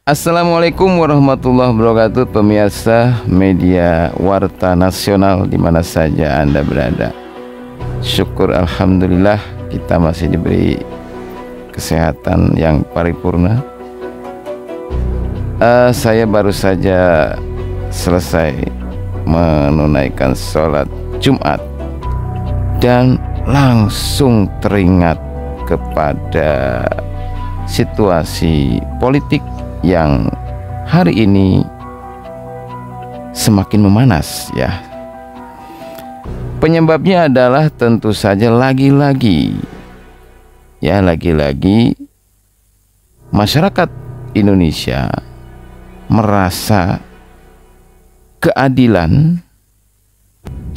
Assalamualaikum warahmatullahi wabarakatuh, pemirsa media Warta Nasional di mana saja Anda berada. Syukur alhamdulillah kita masih diberi kesehatan yang paripurna. Saya baru saja selesai menunaikan sholat Jumat dan langsung teringat kepada situasi politik yang hari ini semakin memanas ya. Penyebabnya adalah tentu saja lagi-lagi masyarakat Indonesia merasa keadilan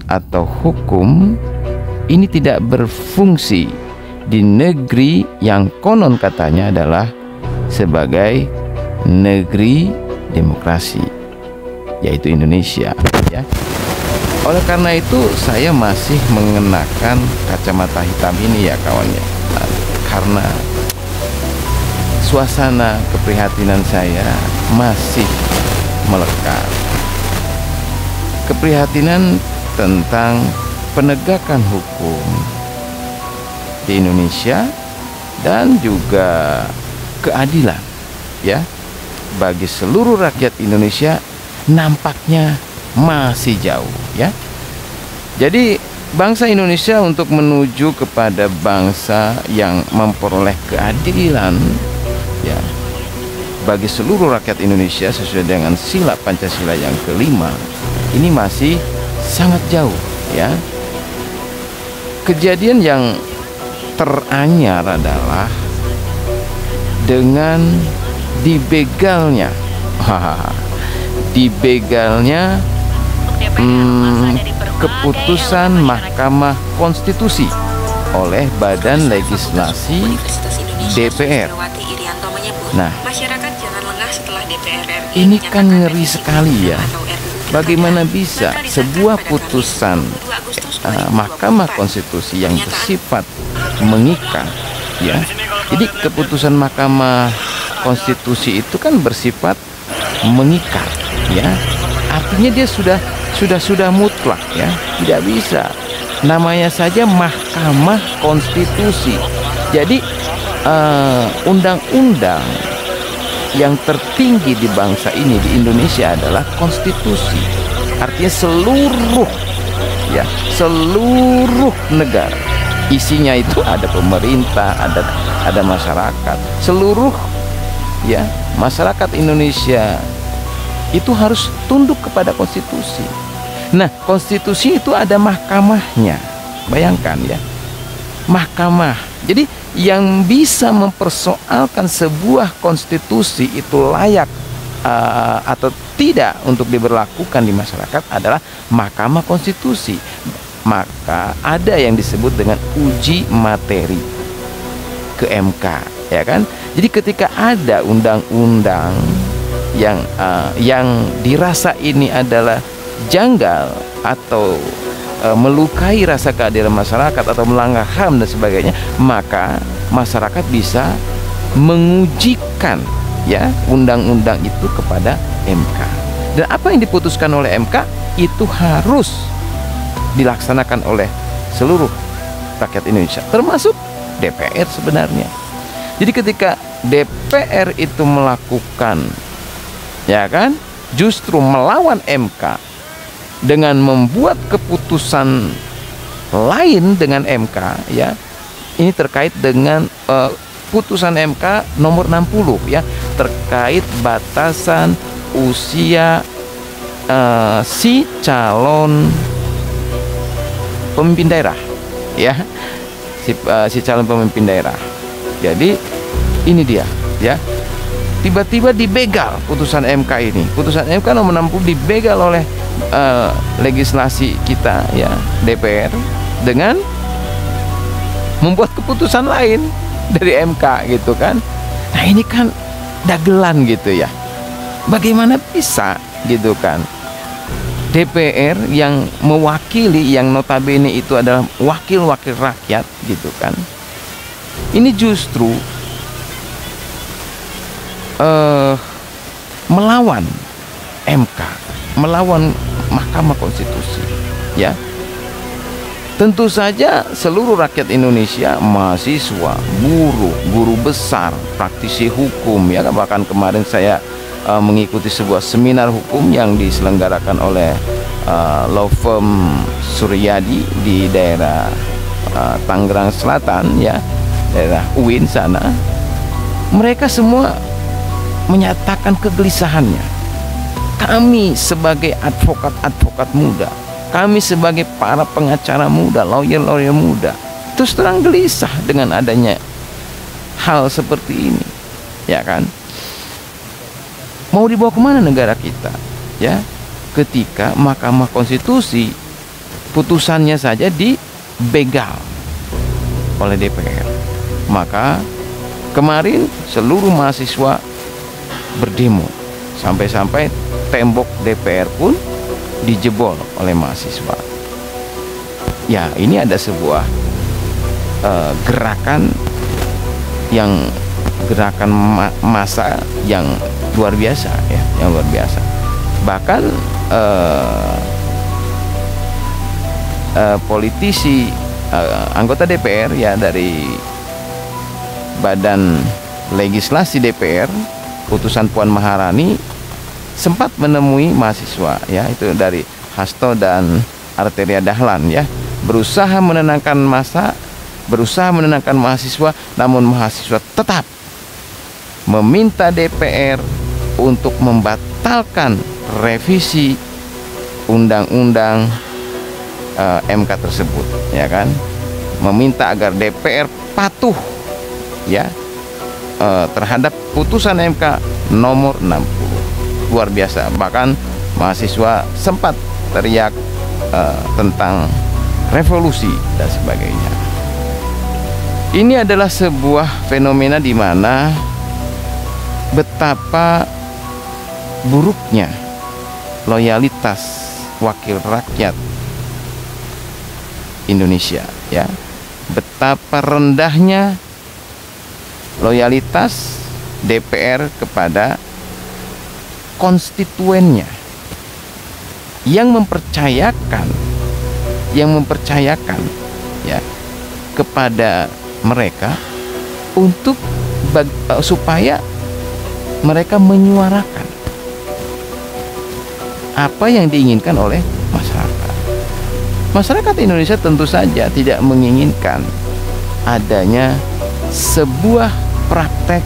atau hukum ini tidak berfungsi di negeri yang konon katanya adalah sebagai negeri demokrasi, yaitu Indonesia ya. Oleh karena itu saya masih mengenakan kacamata hitam ini ya kawannya, karena suasana keprihatinan saya masih melekat. Keprihatinan tentang penegakan hukum di Indonesia dan juga keadilan ya bagi seluruh rakyat Indonesia nampaknya masih jauh ya. Jadi bangsa Indonesia untuk menuju kepada bangsa yang memperoleh keadilan ya bagi seluruh rakyat Indonesia sesuai dengan sila Pancasila yang kelima, ini masih sangat jauh ya. Kejadian yang teranyar adalah dengan dibegalnya keputusan Mahkamah Konstitusi oleh Badan Legislasi DPR. Nah, ini kan ngeri sekali ya. Bagaimana bisa sebuah putusan Mahkamah Konstitusi yang bersifat mengikat ya. Jadi keputusan Mahkamah Konstitusi itu kan bersifat mengikat ya. Artinya dia sudah mutlak ya. Tidak bisa. Namanya saja Mahkamah Konstitusi. Jadi undang-undang yang tertinggi di bangsa ini di Indonesia adalah konstitusi. Artinya seluruh negara. Isinya itu ada pemerintah, ada masyarakat. Seluruh ya masyarakat Indonesia itu harus tunduk kepada konstitusi. Nah, konstitusi itu ada mahkamahnya. Bayangkan ya, mahkamah. Jadi yang bisa mempersoalkan sebuah konstitusi itu layak atau tidak untuk diberlakukan di masyarakat adalah Mahkamah Konstitusi. Maka ada yang disebut dengan uji materi ke MK ya kan. Jadi ketika ada undang-undang yang dirasa ini adalah janggal atau melukai rasa keadilan masyarakat atau melanggar HAM dan sebagainya, maka masyarakat bisa mengujikan ya undang-undang itu kepada MK. Dan apa yang diputuskan oleh MK itu harus dilaksanakan oleh seluruh rakyat Indonesia, termasuk DPR sebenarnya. Jadi ketika DPR itu melakukan ya kan justru melawan MK dengan membuat keputusan lain dengan MK ya, ini terkait dengan putusan MK nomor 60 ya, terkait batasan usia si calon pemimpin daerah ya, si calon pemimpin daerah. Jadi ini dia ya, tiba-tiba dibegal putusan MK ini. Putusan MK nomor 60 dibegal oleh legislasi kita ya, DPR, dengan membuat keputusan lain dari MK gitu kan. Nah ini kan dagelan gitu ya. Bagaimana bisa gitu kan DPR yang mewakili, yang notabene itu adalah wakil-wakil rakyat gitu kan, ini justru melawan MK, melawan Mahkamah Konstitusi, ya. Tentu saja seluruh rakyat Indonesia, mahasiswa, buruh, guru besar, praktisi hukum, ya, bahkan kemarin saya mengikuti sebuah seminar hukum yang diselenggarakan oleh law firm Suryadi di daerah Tangerang Selatan, ya, daerah UIN sana. Mereka semua menyatakan kegelisahannya. Kami sebagai advokat-advokat muda, kami sebagai para pengacara muda, lawyer-lawyer muda, terus terang gelisah dengan adanya hal seperti ini, ya kan? Mau dibawa kemana negara kita, ya? Ketika Mahkamah Konstitusi putusannya saja dibegal oleh DPR. Maka kemarin seluruh mahasiswa berdemo, sampai-sampai tembok DPR pun dijebol oleh mahasiswa. Ya, ini ada sebuah gerakan massa yang luar biasa, ya, yang luar biasa. Bahkan politisi, anggota DPR, ya, dari Badan Legislasi DPR, putusan Puan Maharani, sempat menemui mahasiswa, ya, itu dari Hasto dan Arteria Dahlan, ya, berusaha menenangkan massa, berusaha menenangkan mahasiswa, namun mahasiswa tetap meminta DPR untuk membatalkan revisi undang-undang MK tersebut, ya kan, meminta agar DPR patuh, ya, terhadap putusan MK nomor 60. Luar biasa. Bahkan mahasiswa sempat teriak tentang revolusi dan sebagainya. Ini adalah sebuah fenomena di mana betapa buruknya loyalitas wakil rakyat Indonesia, ya. Betapa rendahnya loyalitas DPR kepada konstituennya yang mempercayakan ya kepada mereka untuk supaya mereka menyuarakan apa yang diinginkan oleh masyarakat. Masyarakat Indonesia tentu saja tidak menginginkan adanya sebuah praktek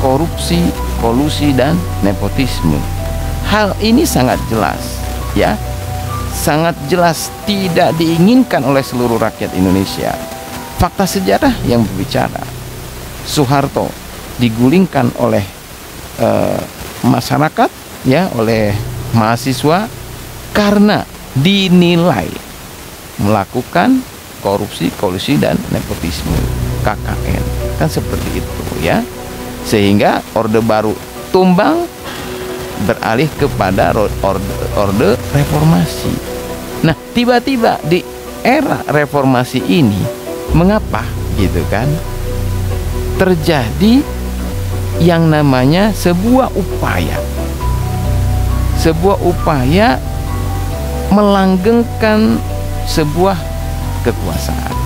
korupsi, kolusi, dan nepotisme. Hal ini sangat jelas, ya, sangat jelas tidak diinginkan oleh seluruh rakyat Indonesia. Fakta sejarah yang berbicara. Soeharto digulingkan oleh masyarakat, ya, oleh mahasiswa karena dinilai melakukan korupsi, kolusi, dan nepotisme, KKN, kan seperti itu, ya. Sehingga Orde Baru tumbang, beralih kepada orde reformasi. Nah, tiba-tiba di era reformasi ini, mengapa gitu kan, terjadi yang namanya sebuah upaya melanggengkan sebuah kekuasaan,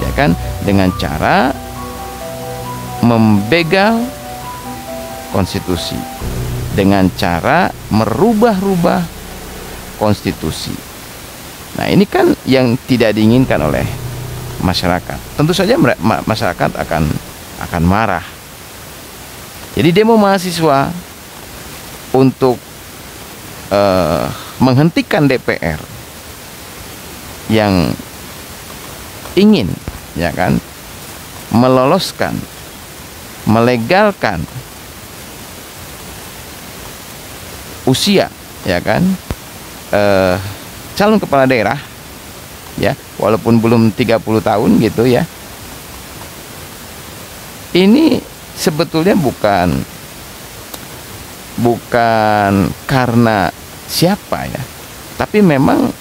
ya kan, dengan cara membegal konstitusi, dengan cara merubah-rubah konstitusi. Nah, ini kan yang tidak diinginkan oleh masyarakat. Tentu saja masyarakat akan marah. Jadi demo mahasiswa untuk menghentikan DPR yang ingin, ya kan, meloloskan, melegalkan usia, ya kan, calon kepala daerah, ya, walaupun belum 30 tahun gitu, ya. Ini sebetulnya bukan karena siapa, ya, tapi memang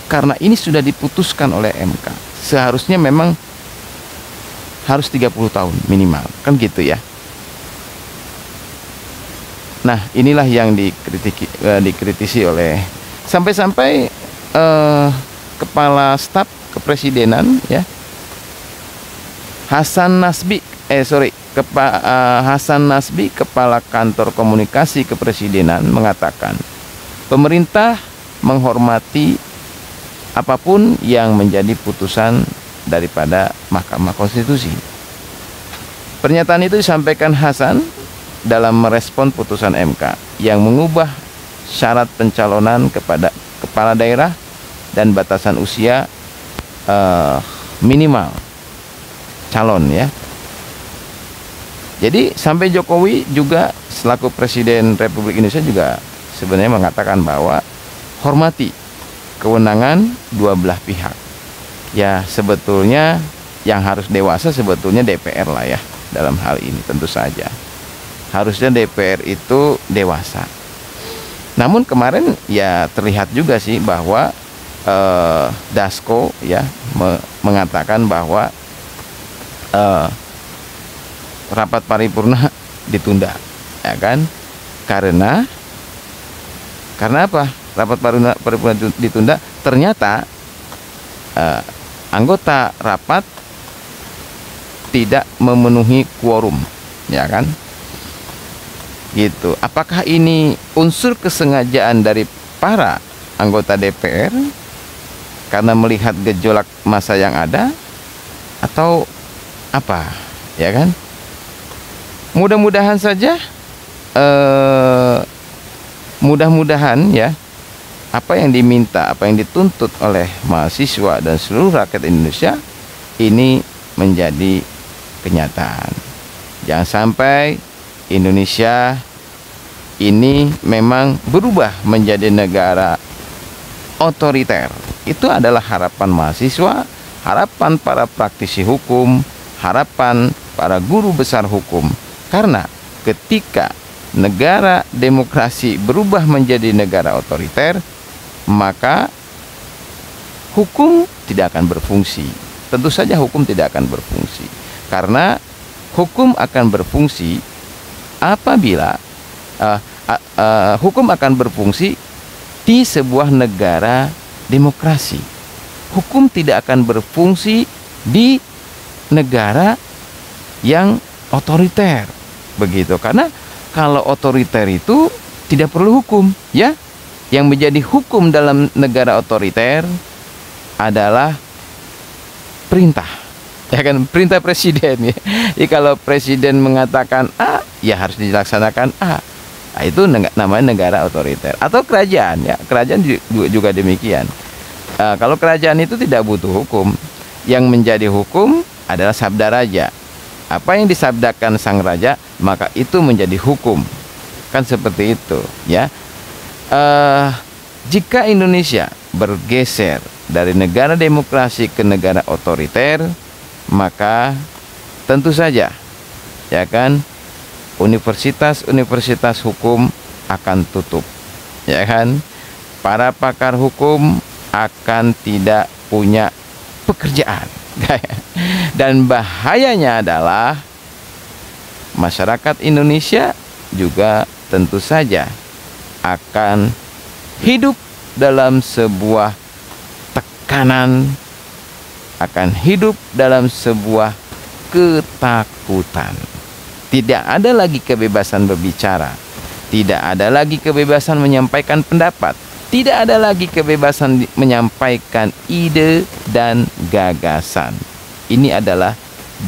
karena ini sudah diputuskan oleh MK. Seharusnya memang harus 30 tahun minimal, kan gitu, ya. Nah, inilah yang dikritisi oleh sampai-sampai kepala staf kepresidenan ya, Hasan Nasbi Hasan Nasbi, kepala kantor komunikasi kepresidenan, mengatakan pemerintah menghormati apapun yang menjadi putusan daripada Mahkamah Konstitusi. Pernyataan itu disampaikan Hasan dalam merespon putusan MK yang mengubah syarat pencalonan kepada kepala daerah dan batasan usia minimal calon ya. Jadi sampai Jokowi juga selaku Presiden Republik Indonesia juga sebenarnya mengatakan bahwa hormati kewenangan dua belah pihak. Ya, sebetulnya yang harus dewasa sebetulnya DPR lah ya dalam hal ini, tentu saja. Harusnya DPR itu dewasa. Namun kemarin ya terlihat juga sih bahwa Dasko ya mengatakan bahwa rapat paripurna ditunda, ya kan? Karena apa? Rapat paripurna ditunda, ternyata anggota rapat tidak memenuhi quorum, ya kan? Gitu. Apakah ini unsur kesengajaan dari para anggota DPR karena melihat gejolak masa yang ada, atau apa, ya kan? Mudah-mudahan saja, mudah-mudahan ya, apa yang diminta, apa yang dituntut oleh mahasiswa dan seluruh rakyat Indonesia ini menjadi kenyataan. Jangan sampai Indonesia ini memang berubah menjadi negara otoriter. Itu adalah harapan mahasiswa, harapan para praktisi hukum, harapan para guru besar hukum. Karena ketika negara demokrasi berubah menjadi negara otoriter, maka hukum tidak akan berfungsi. Tentu saja hukum tidak akan berfungsi, karena hukum akan berfungsi apabila hukum akan berfungsi di sebuah negara demokrasi. Hukum tidak akan berfungsi di negara yang otoriter, begitu. Karena kalau otoriter itu tidak perlu hukum, ya. Yang menjadi hukum dalam negara otoriter adalah perintah, ya kan, perintah presiden ya. Jadi kalau presiden mengatakan A, ya harus dilaksanakan A. Nah, itu namanya negara otoriter. Atau kerajaan ya, kerajaan juga demikian. Kalau kerajaan itu tidak butuh hukum, yang menjadi hukum adalah sabda raja. Apa yang disabdakan sang raja, maka itu menjadi hukum. Kan seperti itu ya. Jika Indonesia bergeser dari negara demokrasi ke negara otoriter, maka tentu saja, ya kan, universitas-universitas hukum akan tutup, ya kan. Para pakar hukum akan tidak punya pekerjaan. Dan bahayanya adalah masyarakat Indonesia juga tentu saja akan hidup dalam sebuah tekanan, akan hidup dalam sebuah ketakutan. Tidak ada lagi kebebasan berbicara, tidak ada lagi kebebasan menyampaikan pendapat, tidak ada lagi kebebasan menyampaikan ide dan gagasan. Ini adalah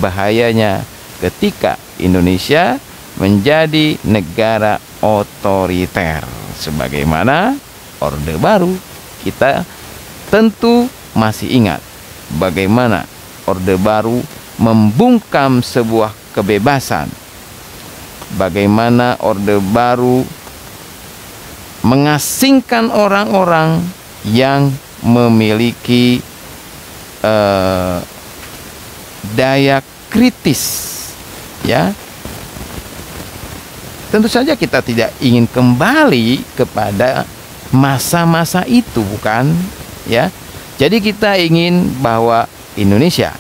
bahayanya ketika Indonesia menjadi negara otoriter. Sebagaimana Orde Baru, kita tentu masih ingat bagaimana Orde Baru membungkam sebuah kebebasan, bagaimana Orde Baru mengasingkan orang-orang yang memiliki daya kritis, ya. Tentu saja kita tidak ingin kembali kepada masa-masa itu, bukan, ya. Jadi kita ingin bahwa Indonesia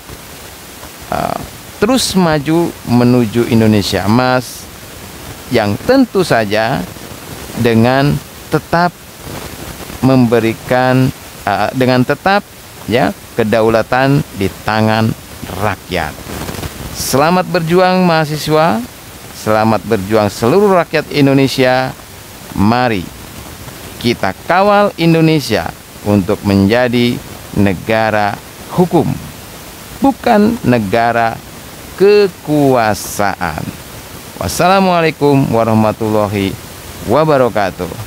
terus maju menuju Indonesia Emas, yang tentu saja dengan tetap memberikan dengan tetap ya kedaulatan di tangan rakyat. Selamat berjuang mahasiswa, selamat berjuang seluruh rakyat Indonesia. Mari kita kawal Indonesia untuk menjadi negara hukum, bukan negara kekuasaan. Wassalamualaikum warahmatullahi wabarakatuh.